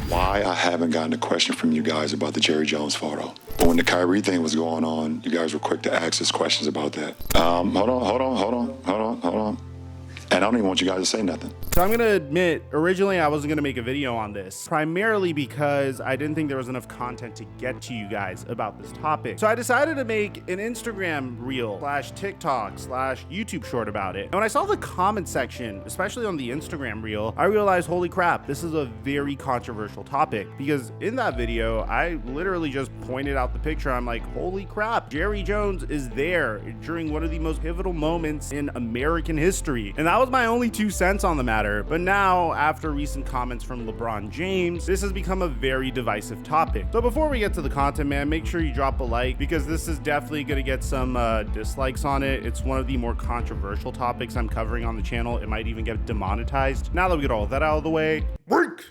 why I haven't gotten a question from you guys about the Jerry Jones photo. But when the Kyrie thing was going on, you guys were quick to ask us questions about that. Hold on. And I don't even want you guys to say nothing. So I'm gonna admit, originally I wasn't gonna make a video on this, primarily because I didn't think there was enough content to get to you guys about this topic. So I decided to make an Instagram reel / TikTok / YouTube short about it. And when I saw the comment section, especially on the Instagram reel, I realized, holy crap, this is a very controversial topic. Because in that video, I literally just pointed out the picture. I'm like, holy crap, Jerry Jones is there during one of the most pivotal moments in American history. And that was my only 2 cents on the matter. But now, after recent comments from LeBron James, this has become a very divisive topic. So before we get to the content, man, make sure you drop a like, because this is definitely going to get some dislikes on it. It's one of the more controversial topics I'm covering on the channel. It might even get demonetized. Now that we get all of that out of the way, work!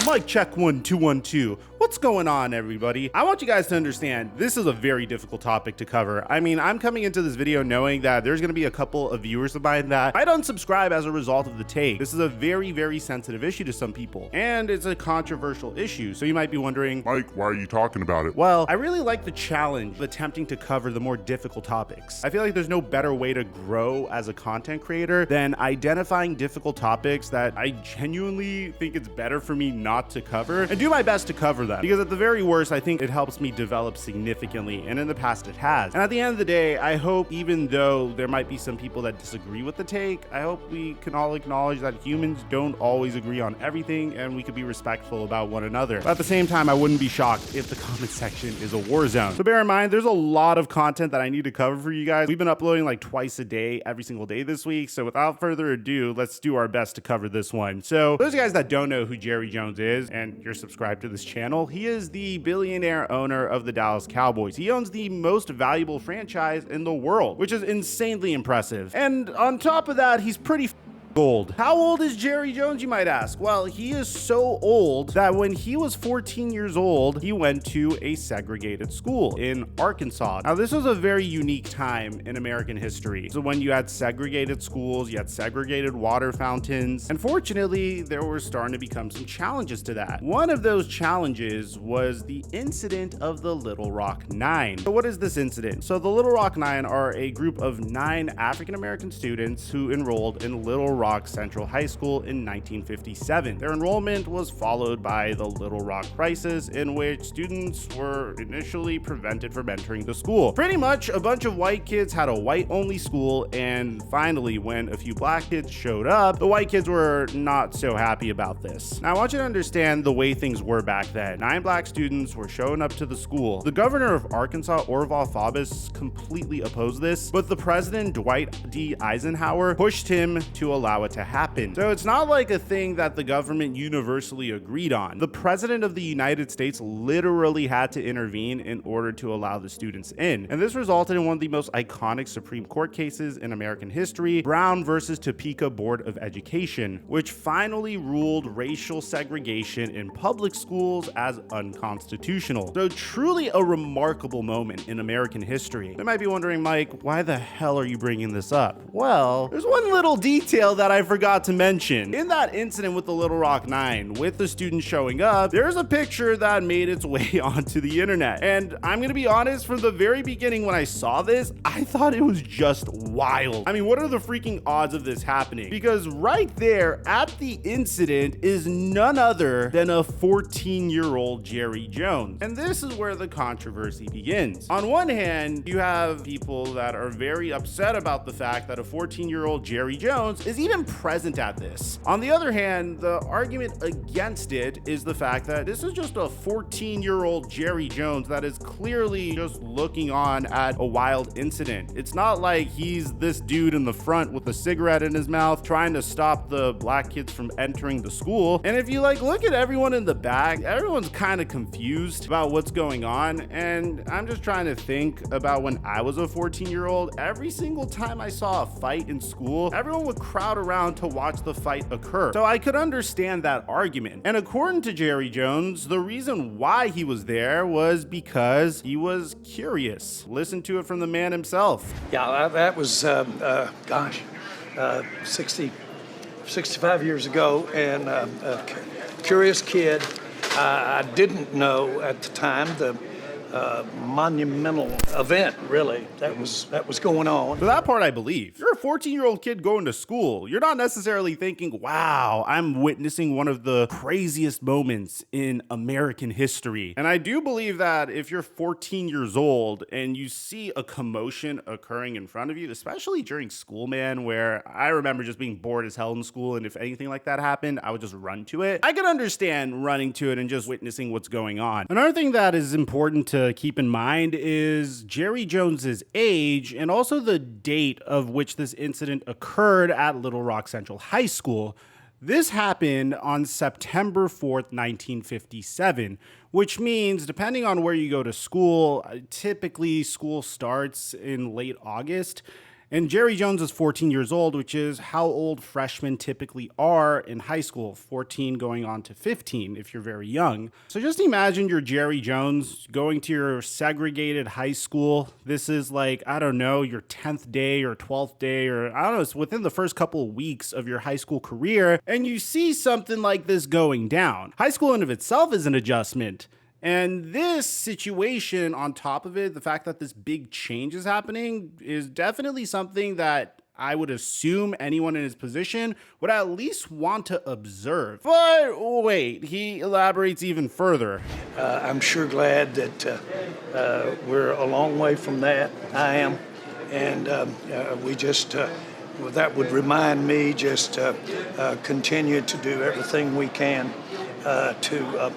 Mic check 1 2 1 2. What's going on, everybody? I want you guys to understand this is a very difficult topic to cover. I mean, I'm coming into this video knowing that there's going to be a couple of viewers of mine that might unsubscribe as a result of the take. This is a very, very sensitive issue to some people, and it's a controversial issue. So you might be wondering, Mike, why are you talking about it? Well, I really like the challenge of attempting to cover the more difficult topics. I feel like there's no better way to grow as a content creator than identifying difficult topics that I genuinely think it's better for me not to cover, and do my best to cover them. Because at the very worst, I think it helps me develop significantly, and in the past it has. And at the end of the day, I hope, even though there might be some people that disagree with the take, I hope we can all acknowledge that humans don't always agree on everything, and we could be respectful about one another. But at the same time, I wouldn't be shocked if the comment section is a war zone. So bear in mind, there's a lot of content that I need to cover for you guys. We've been uploading like twice a day, every single day this week. So without further ado, let's do our best to cover this one. So those guys that don't know who Jerry Jones is, and you're subscribed to this channel, he is the billionaire owner of the Dallas Cowboys. He owns the most valuable franchise in the world, which is insanely impressive. And on top of that, he's pretty old. How old is Jerry Jones, you might ask? Well, he is so old that when he was 14 years old, he went to a segregated school in Arkansas. Now, this was a very unique time in American history. So when you had segregated schools, you had segregated water fountains. Unfortunately, there were starting to become some challenges to that. One of those challenges was the incident of the Little Rock Nine. So what is this incident? So the Little Rock Nine are a group of 9 African-American students who enrolled in Little Rock Central High School in 1957. Their enrollment was followed by the Little Rock Crisis, in which students were initially prevented from entering the school. Pretty much a bunch of white kids had a white-only school, and finally, when a few black kids showed up, the white kids were not so happy about this. Now, I want you to understand the way things were back then. 9 black students were showing up to the school. The governor of Arkansas, Orval Faubus, completely opposed this, but the president, Dwight D. Eisenhower, pushed him to allow it to happen. So it's not like a thing that the government universally agreed on. The president of the United States literally had to intervene in order to allow the students in. And this resulted in one of the most iconic Supreme Court cases in American history, Brown versus Topeka Board of Education, which finally ruled racial segregation in public schools as unconstitutional. So truly a remarkable moment in American history. You might be wondering, Mike, why the hell are you bringing this up? Well, there's one little detail that I forgot to mention. In that incident with the Little Rock Nine, with the students showing up, there's a picture that made its way onto the internet. And I'm gonna be honest, from the very beginning when I saw this, I thought it was just wild. I mean, what are the freaking odds of this happening? Because right there at the incident is none other than a 14-year-old Jerry Jones. And this is where the controversy begins. On one hand, you have people that are very upset about the fact that a 14-year-old Jerry Jones is even present at this. On the other hand, the argument against it is the fact that this is just a 14-year-old Jerry Jones that is clearly just looking on at a wild incident. It's not like he's this dude in the front with a cigarette in his mouth trying to stop the black kids from entering the school. And if you look at everyone in the back, everyone's kind of confused about what's going on. And I'm just trying to think about when I was a 14-year-old. Every single time I saw a fight in school, everyone would crowd crowd around to watch the fight occur. So I could understand that argument. And according to Jerry Jones, the reason why he was there was because he was curious. Listen to it from the man himself. Yeah, that was, 65 years ago, and a curious kid. I didn't know at the time the monumental event, really, that was going on. For that part, I believe. You're a 14-year-old kid going to school. You're not necessarily thinking, wow, I'm witnessing one of the craziest moments in American history. And I do believe that if you're 14 years old and you see a commotion occurring in front of you, especially during school, man, where I remember just being bored as hell in school, and if anything like that happened, I would just run to it. I could understand running to it and just witnessing what's going on. Another thing that is important to keep in mind is Jerry Jones's age and also the date of which this incident occurred at Little Rock Central High School. This happened on September 4th, 1957, which means depending on where you go to school, typically school starts in late August. And Jerry Jones is 14 years old, which is how old freshmen typically are in high school, 14 going on to 15 if you're very young. So just imagine you're Jerry Jones going to your segregated high school. This is like, I don't know, your 10th day or 12th day, or I don't know, it's within the first couple of weeks of your high school career, and you see something like this going down. High school in of itself is an adjustment. And this situation, on top of it, the fact that this big change is happening is definitely something that I would assume anyone in his position would at least want to observe. But wait, he elaborates even further. I'm sure glad that we're a long way from that. I am. And we just, that would remind me just continue to do everything we can to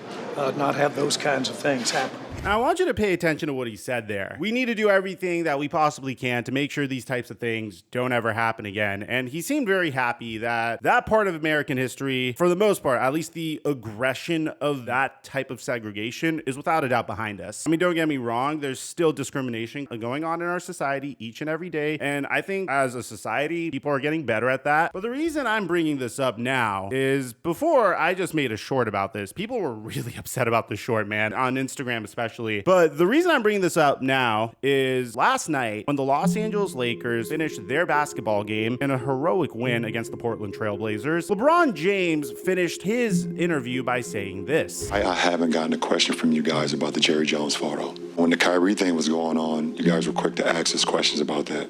not have those kinds of things happen. Now, I want you to pay attention to what he said there. We need to do everything that we possibly can to make sure these types of things don't ever happen again. And he seemed very happy that that part of American history, for the most part, at least the aggression of that type of segregation, is without a doubt behind us. I mean, don't get me wrong, there's still discrimination going on in our society each and every day. And I think as a society, people are getting better at that. But the reason I'm bringing this up now is before I just made a short about this. People were really upset about the short, man, on Instagram especially. But the reason I'm bringing this up now is last night when the Los Angeles Lakers finished their basketball game in a heroic win against the Portland Trail Blazers, LeBron James finished his interview by saying this. I haven't gotten a question from you guys about the Jerry Jones photo. When the Kyrie thing was going on, you guys were quick to ask us questions about that.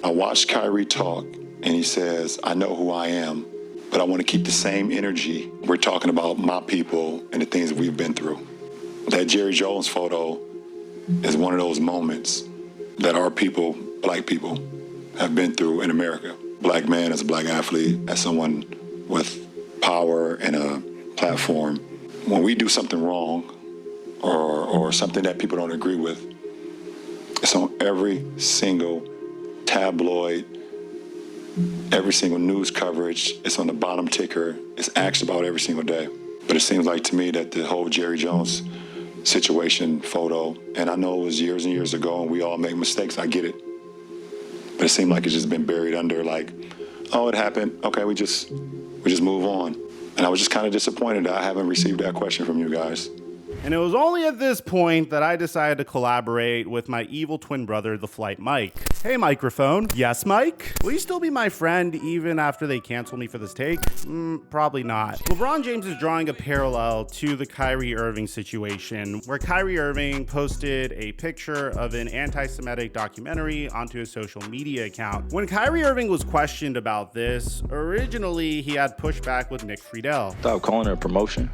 I watched Kyrie talk, and he says, I know who I am, but I want to keep the same energy. We're talking about my people and the things that we've been through. That Jerry Jones photo is one of those moments that our people, black people, have been through in America. Black man as a black athlete, as someone with power and a platform. When we do something wrong or something that people don't agree with, it's on every single tabloid, every single news coverage. It's on the bottom ticker. It's asked about every single day. But it seems like to me that the whole Jerry Jones situation photo, and I know it was years and years ago and we all make mistakes, I get it. But it seemed like it's just been buried under like, oh, it happened, okay, we just move on. And I was just kind of disappointed that I haven't received that question from you guys. And it was only at this point that I decided to collaborate with my evil twin brother, the Flight Mike. Hey, Mikerophone. Yes, Mike? Will you still be my friend even after they cancel me for this take? Probably not. LeBron James is drawing a parallel to the Kyrie Irving situation, where Kyrie Irving posted a picture of an anti-Semitic documentary onto his social media account. When Kyrie Irving was questioned about this, originally he had pushback with Nick Friedel. Stop calling it a promotion.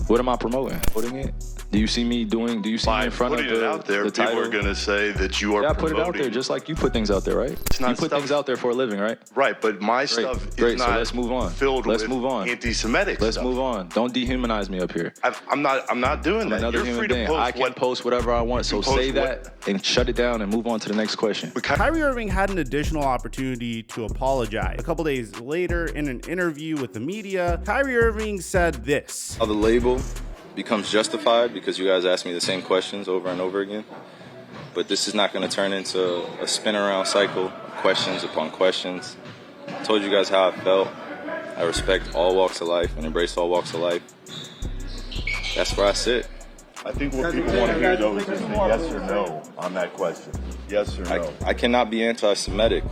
What am I promoting? Putting it? Do you see me doing? Do you see me in front of putting it out there? The people title? Are going to say that you are. Yeah, promoting. put it out there, just like you put things out there, right? It's not you put things out there for a living, right? Right, but my stuff is not. So let's move on. Filled let's with move on. Anti-Semitic. Let's stuff. move on. Don't dehumanize me up here. I'm not doing that. Another You're human free to being. post I can post whatever I want. So say that and shut it down and move on to the next question. Kyrie Irving had an additional opportunity to apologize. A couple days later, in an interview with the media, Kyrie Irving said this. How the label becomes justified because you guys ask me the same questions over and over again. But this is not going to turn into a spin around cycle, questions upon questions. I told you guys how I felt. I respect all walks of life and embrace all walks of life. That's where I sit. I think what people want to hear, though, is just a yes or no on that question. Yes or no. I cannot be anti-Semitic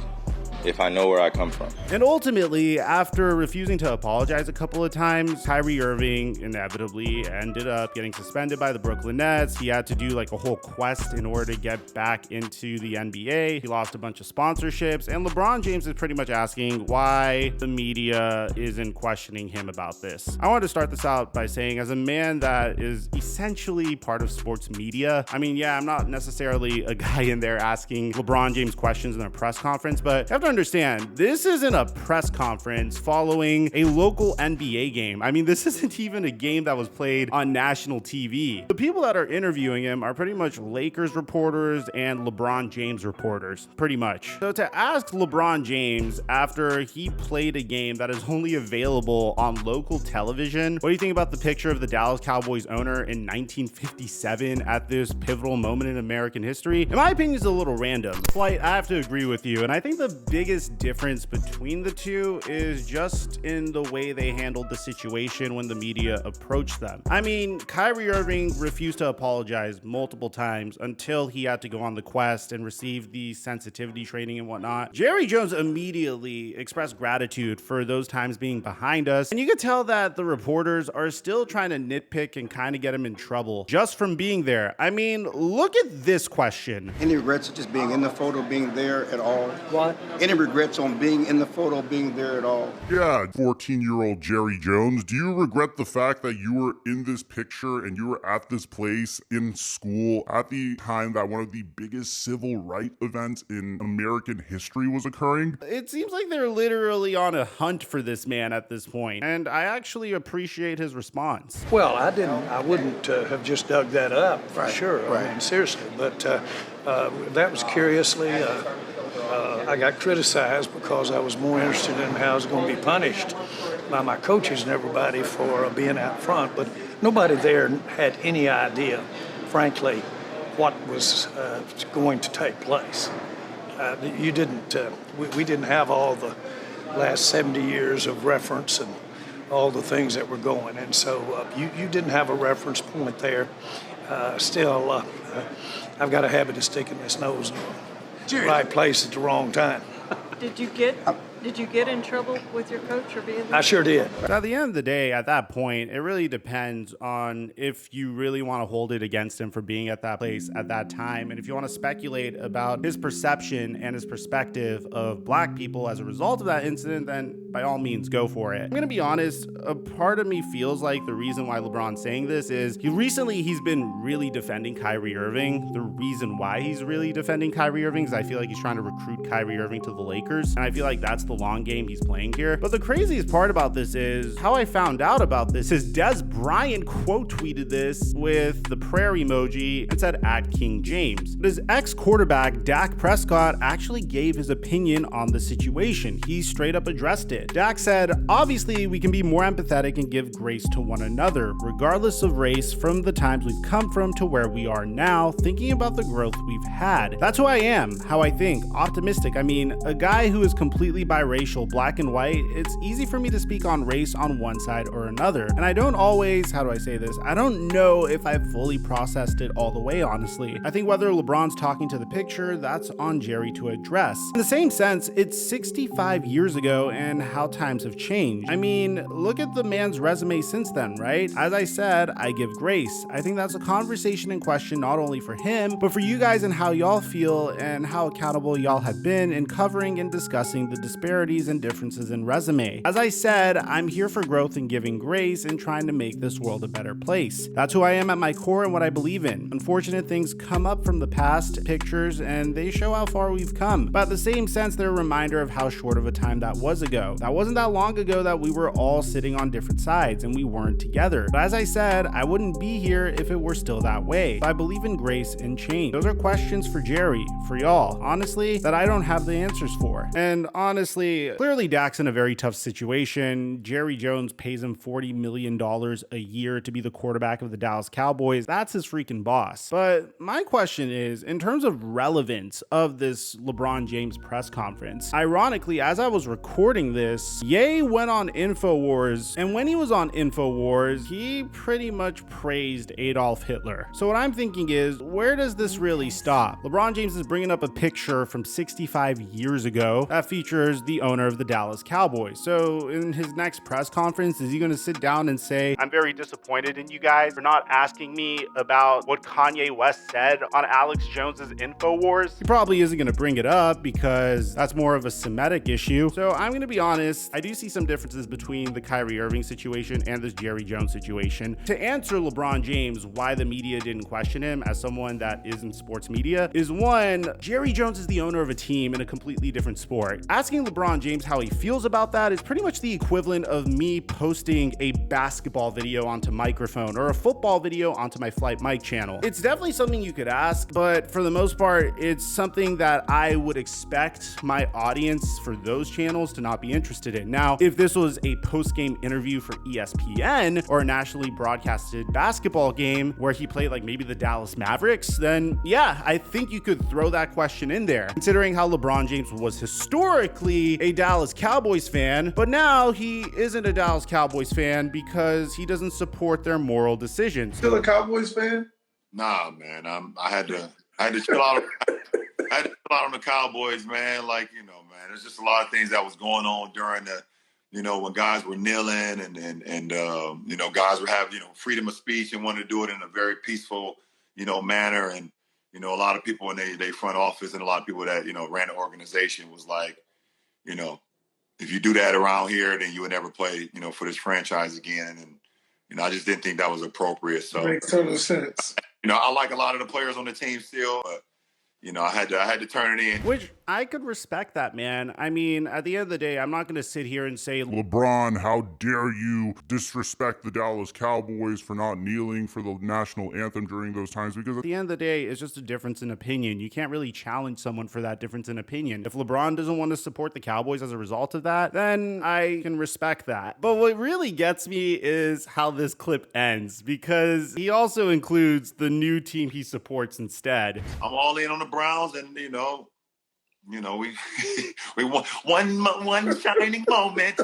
if I know where I come from. And ultimately, after refusing to apologize a couple of times, Kyrie Irving inevitably ended up getting suspended by the Brooklyn Nets. He had to do like a whole quest in order to get back into the NBA. He lost a bunch of sponsorships, and LeBron James is pretty much asking why the media isn't questioning him about this. I wanted to start this out by saying, as a man that is essentially part of sports media, I mean, yeah, I'm not necessarily a guy in there asking LeBron James questions in a press conference, but you have to understand, this isn't a press conference following a local NBA game. I mean, this isn't even a game that was played on national TV. The people that are interviewing him are pretty much Lakers reporters and LeBron James reporters, pretty much. So to ask LeBron James after he played a game that is only available on local television, what do you think about the picture of the Dallas Cowboys owner in 1957 at this pivotal moment in American history? In my opinion, it's a little random. Flight, I have to agree with you, and I think the biggest difference between the two is just in the way they handled the situation when the media approached them. I mean, Kyrie Irving refused to apologize multiple times until he had to go on the quest and receive the sensitivity training and whatnot. Jerry Jones immediately expressed gratitude for those times being behind us, and you could tell that the reporters are still trying to nitpick and kind of get him in trouble just from being there. I mean, look at this question. Any regrets of just being in the photo, being there at all? What? Any regrets on being in the photo, being there at all? Yeah, 14-year-old Jerry Jones, do you regret the fact that you were in this picture and you were at this place in school at the time that one of the biggest civil rights events in American history was occurring? It seems like they're literally on a hunt for this man at this point, and I actually appreciate his response. Well, I wouldn't have just dug that up for sure. right. I mean, seriously, but that was curiously. I got criticized because I was more interested in how I was going to be punished by my coaches and everybody for being out front, but nobody there had any idea, frankly, what was going to take place. You didn't. We didn't have all the last 70 years of reference and all the things that were going, and so you didn't have a reference point there. Still, I've got a habit of sticking this nose in the right place at the wrong time. Did you get in trouble with your coach for being there? I sure did. But at the end of the day, at that point, it really depends on if you really want to hold it against him for being at that place at that time. And if you want to speculate about his perception and his perspective of black people as a result of that incident, then by all means, go for it. I'm going to be honest, a part of me feels like the reason why LeBron's saying this is he's been really defending Kyrie Irving. The reason why he's really defending Kyrie Irving is I feel like he's trying to recruit Kyrie Irving to the Lakers. And I feel like that's the long game he's playing here. But the craziest part about this is how I found out about this is Des Bryant quote tweeted this with the prayer emoji and said at King James. But his ex-quarterback Dak Prescott actually gave his opinion on the situation. He straight up addressed it. Dak said, obviously we can be more empathetic and give grace to one another, regardless of race, from the times we've come from to where we are now, thinking about the growth we've had. That's who I am, how I think, optimistic. I mean, a guy who is completely biracial, black and white, it's easy for me to speak on race on one side or another. And I don't always, how do I say this? I don't know if I've fully processed it all the way, honestly. I think whether LeBron's talking to the picture, that's on Jerry to address. In the same sense, it's 65 years ago and how times have changed. I mean, look at the man's resume since then, right? As I said, I give grace. I think that's a conversation in question not only for him, but for you guys and how y'all feel and how accountable y'all have been in covering and discussing the disparities and differences in resume. As I said, I'm here for growth and giving grace and trying to make this world a better place. That's who I am at my core and what I believe in. Unfortunate things come up from the past pictures and they show how far we've come. But at the same sense, they're a reminder of how short of a time that was ago. That wasn't that long ago that we were all sitting on different sides and we weren't together. But as I said, I wouldn't be here if it were still that way. So I believe in grace and change. Those are questions for Jerry, for y'all, honestly, that I don't have the answers for. And honestly, clearly Dak's in a very tough situation. Jerry Jones pays him $40 million a year to be the quarterback of the Dallas Cowboys. That's his freaking boss. But my question is, in terms of relevance of this LeBron James press conference, ironically, as I was recording this, Ye went on InfoWars, and when he was on InfoWars, he pretty much praised Adolf Hitler. So what I'm thinking is, where does this really stop? LeBron James is bringing up a picture from 65 years ago that features the owner of the Dallas Cowboys. So in his next press conference, is he going to sit down and say, I'm very disappointed in you guys for not asking me about what Kanye West said on Alex Jones's InfoWars? He probably isn't going to bring it up because that's more of a Semitic issue. So I'm going to be honest, I do see some differences between the Kyrie Irving situation and this Jerry Jones situation. To answer LeBron James why the media didn't question him as someone that is in sports media is, one, Jerry Jones is the owner of a team in a completely different sport. Asking LeBron James how he feels about that is pretty much the equivalent of me posting a basketball video onto Mikerophone or a football video onto my Flight Mike channel. It's definitely something you could ask, but for the most part, it's something that I would expect my audience for those channels to not be interested in. Now, if this was a post-game interview for ESPN or a nationally broadcasted basketball game where he played like maybe the Dallas Mavericks, then yeah, I think you could throw that question in there, considering how LeBron James was historically a Dallas Cowboys fan, but now he isn't a Dallas Cowboys fan because he doesn't support their moral decisions. Still a Cowboys fan? Nah, man. I had to chill out. I had to chill out on the Cowboys, man. Like, man, there's just a lot of things that was going on during the, when guys were kneeling and guys were having, freedom of speech and wanted to do it in a very peaceful, manner. And, a lot of people in their front office and a lot of people that, ran the organization was like, if you do that around here, then you would never play, for this franchise again. And, I just didn't think that was appropriate. So makes total sense. I like a lot of the players on the team still, but I had to turn it in. Which I could respect that, man. I mean, at the end of the day, I'm not going to sit here and say, LeBron, how dare you disrespect the Dallas Cowboys for not kneeling for the national anthem during those times, because at the end of the day, it's just a difference in opinion. You can't really challenge someone for that difference in opinion. If LeBron doesn't want to support the Cowboys as a result of that, then I can respect that. But what really gets me is how this clip ends, because he also includes the new team he supports instead. I'm all in on the Browns, and we want one shining moment.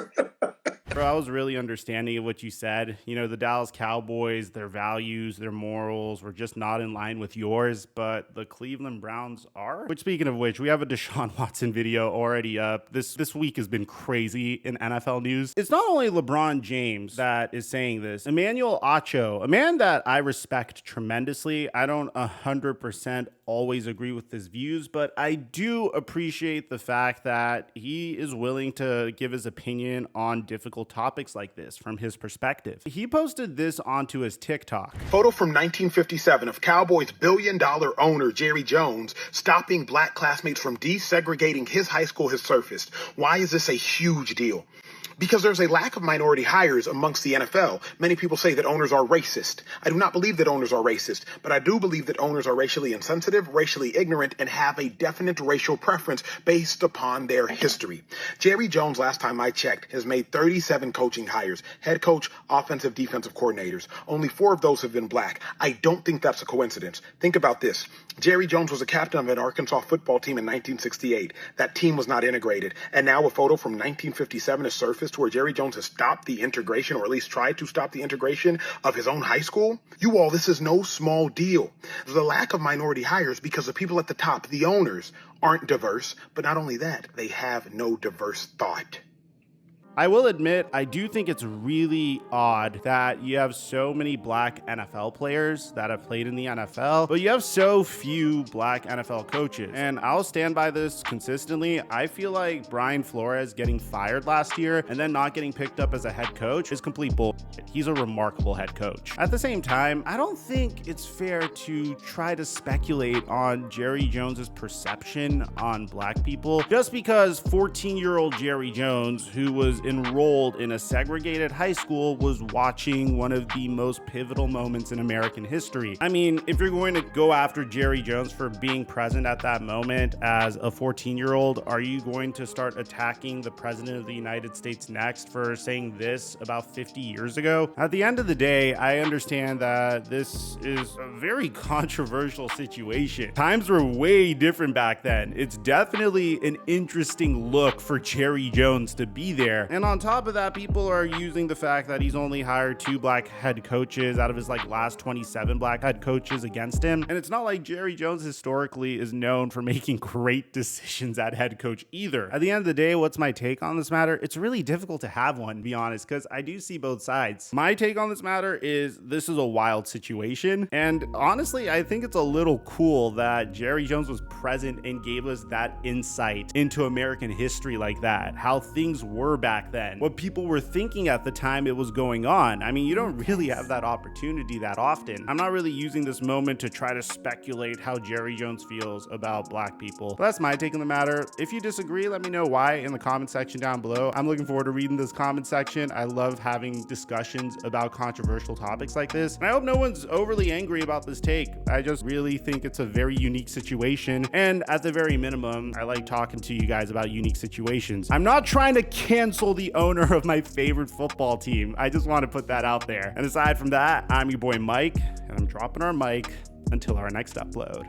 Bro, I was really understanding of what you said. The Dallas Cowboys, their values, their morals were just not in line with yours, but the Cleveland Browns are. Which, speaking of which, we have a Deshaun Watson video already up. This week has been crazy in NFL news. It's not only LeBron James that is saying this. Emmanuel Acho, a man that I respect tremendously. I don't 100% always agree with his views, but I do appreciate the fact that he is willing to give his opinion on difficult topics like this from his perspective. He posted this onto his TikTok. Photo from 1957 of Cowboys billion-dollar owner Jerry Jones stopping black classmates from desegregating his high school has surfaced. Why is this a huge deal? Because there's a lack of minority hires amongst the NFL. Many people say that owners are racist. I do not believe that owners are racist, but I do believe that owners are racially insensitive, racially ignorant, and have a definite racial preference based upon their history. Jerry Jones, last time I checked, has made 37 coaching hires, head coach, offensive, defensive coordinators. Only 4 of those have been black. I don't think that's a coincidence. Think about this. Jerry Jones was a captain of an Arkansas football team in 1968. That team was not integrated. And now a photo from 1957 has surfaced where Jerry Jones has stopped the integration, or at least tried to stop the integration of his own high school. You all, this is no small deal. The lack of minority hires because the people at the top, the owners, aren't diverse. But not only that, they have no diverse thought. I will admit, I do think it's really odd that you have so many black NFL players that have played in the NFL, but you have so few black NFL coaches. And I'll stand by this consistently. I feel like Brian Flores getting fired last year and then not getting picked up as a head coach is complete bullshit. He's a remarkable head coach. At the same time, I don't think it's fair to try to speculate on Jerry Jones's perception on black people just because 14-year-old Jerry Jones, who was enrolled in a segregated high school, was watching one of the most pivotal moments in American history. I mean, if you're going to go after Jerry Jones for being present at that moment as a 14-year-old, are you going to start attacking the president of the United States next for saying this about 50 years ago? At the end of the day, I understand that this is a very controversial situation. Times were way different back then. It's definitely an interesting look for Jerry Jones to be there. And on top of that, people are using the fact that he's only hired 2 black head coaches out of his last 27 black head coaches against him. And it's not like Jerry Jones historically is known for making great decisions at head coach either. At the end of the day, what's my take on this matter? It's really difficult to have one, to be honest, because I do see both sides. My take on this matter is this is a wild situation. And honestly, I think it's a little cool that Jerry Jones was present and gave us that insight into American history like that, how things were back then, what people were thinking at the time it was going on. I mean, you don't really have that opportunity that often. I'm not really using this moment to try to speculate how Jerry Jones feels about black people. But that's my take on the matter. If you disagree, let me know why in the comment section down below. I'm looking forward to reading this comment section. I love having discussions about controversial topics like this. And I hope no one's overly angry about this take. I just really think it's a very unique situation. And at the very minimum, I like talking to you guys about unique situations. I'm not trying to cancel the owner of my favorite football team. I just want to put that out there. And aside from that, I'm your boy Mike, and I'm dropping our mic until our next upload.